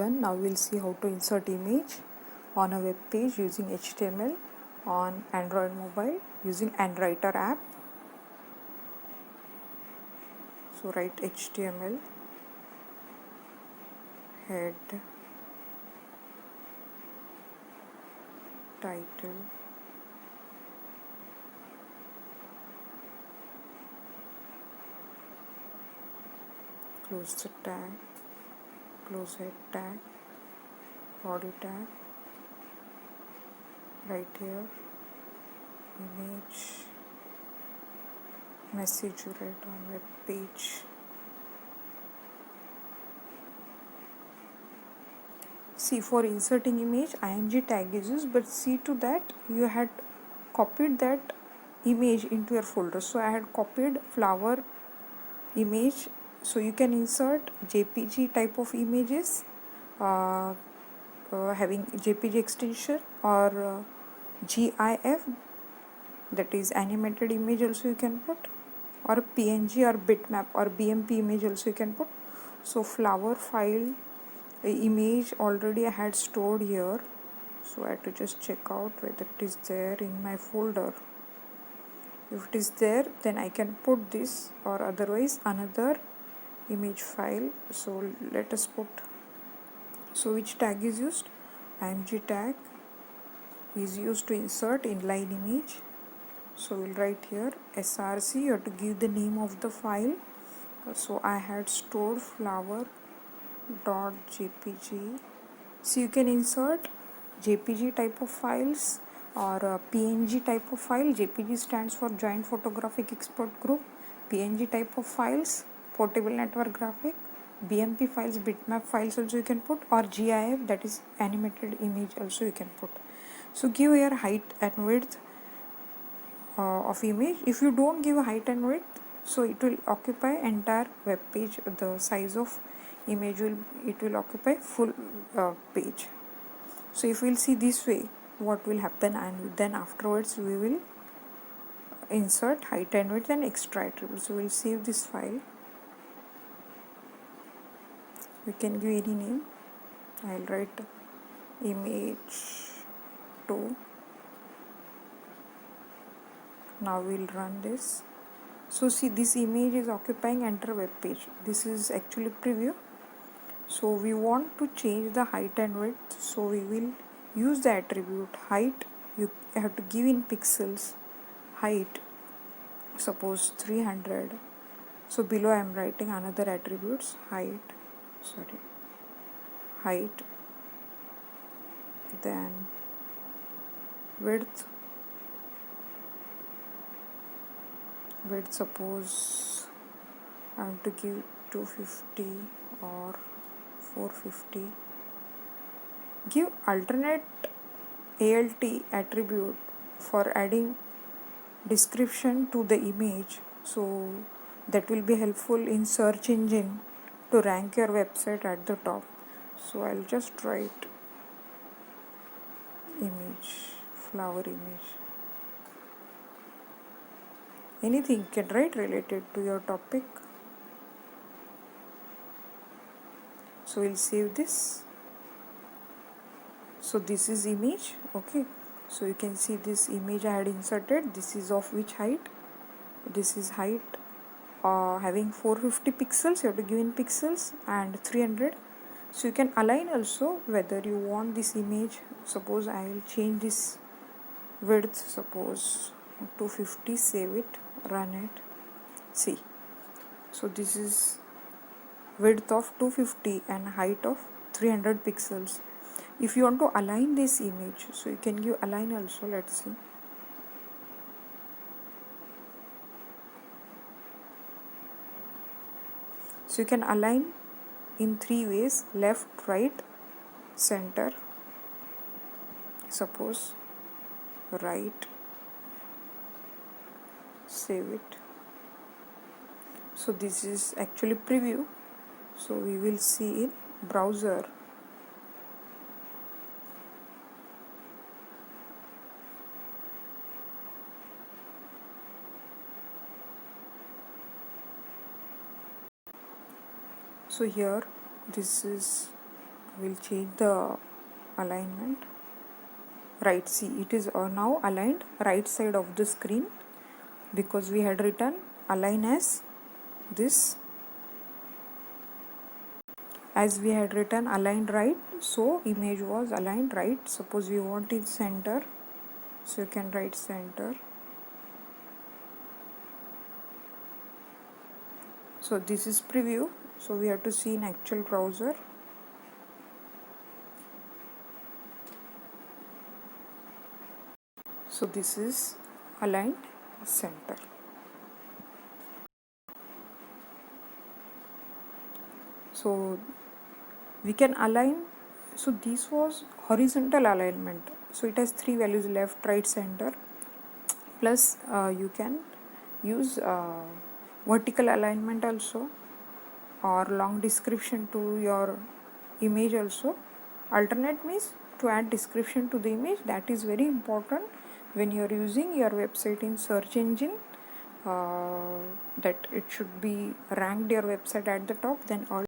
done. Now we'll see how to insert image on a web page using HTML on Android mobile using Andwriter app. So write HTML head title close the tag, close head tag, body tag, right here image, message you write on web page. See, for inserting image img tag is used, but see to that you had copied that image into your folder. So I had copied flower image, so you can insert JPG type of images having JPG extension or GIF, that is animated image also you can put, or PNG or bitmap or BMP image also you can put. So flower file image already I had stored here, so I had to just check out whether it is there in my folder. If it is there, then I can put this, or otherwise another image file. So let us put, so which tag is used? img tag is used to insert inline image. So we'll write here src, you have to give the name of the file. So I had stored flower.jpg. So you can insert JPG type of files or PNG type of file. JPG stands for Joint Photographic Expert Group. PNG type of files, portable network graphic. BMP files, bitmap files also you can put, or GIF, that is animated image also you can put. So give here height and width of image. If you don't give a height and width, so it will occupy entire web page. The size of image will occupy full page. So if we'll see this way, what will happen, and then afterwards we will insert height and width and extra attributes. So we'll save this file. We can give any name. I'll write image 2. Now we'll run this. So see, this image is occupying entire web page. This is actually preview. So we want to change the height and width, so we will use the attribute height. You have to give in pixels height, suppose 300. So below I am writing another attributes height, then width suppose I have to give 250 or 450. Give alternate alt attribute for adding description to the image, so that will be helpful in search engine to rank your website at the top. So I'll just write image, flower image, anything you can write related to your topic. So we'll save this. So this is image. Okay, so you can see this image I had inserted. This is of which height? This is height having 450 pixels. You have to give in pixels, and 300. So you can align also whether you want this image. Suppose I will change this width, suppose 250. Save it, run it. See, so this is width of 250 and height of 300 pixels. If you want to align this image, so you can give align also. Let's see. So you can align in 3 ways: left, right, center. Suppose right, save it. So this is actually preview. So we will see in browser. So here this is we'll change the alignment. Right, see, it is now aligned right side of the screen, because we had written align as this, as we had written aligned right, so image was aligned right. Suppose we want it center, so you can write center. So this is preview, so we have to see in actual browser. So this is aligned center. So we can align, so this was horizontal alignment, so it has three values: left, right, center. Plus you can use vertical alignment also, or long description to your image also. Alternate means to add description to the image, that is very important when you are using your website in search engine, that it should be ranked your website at the top, then all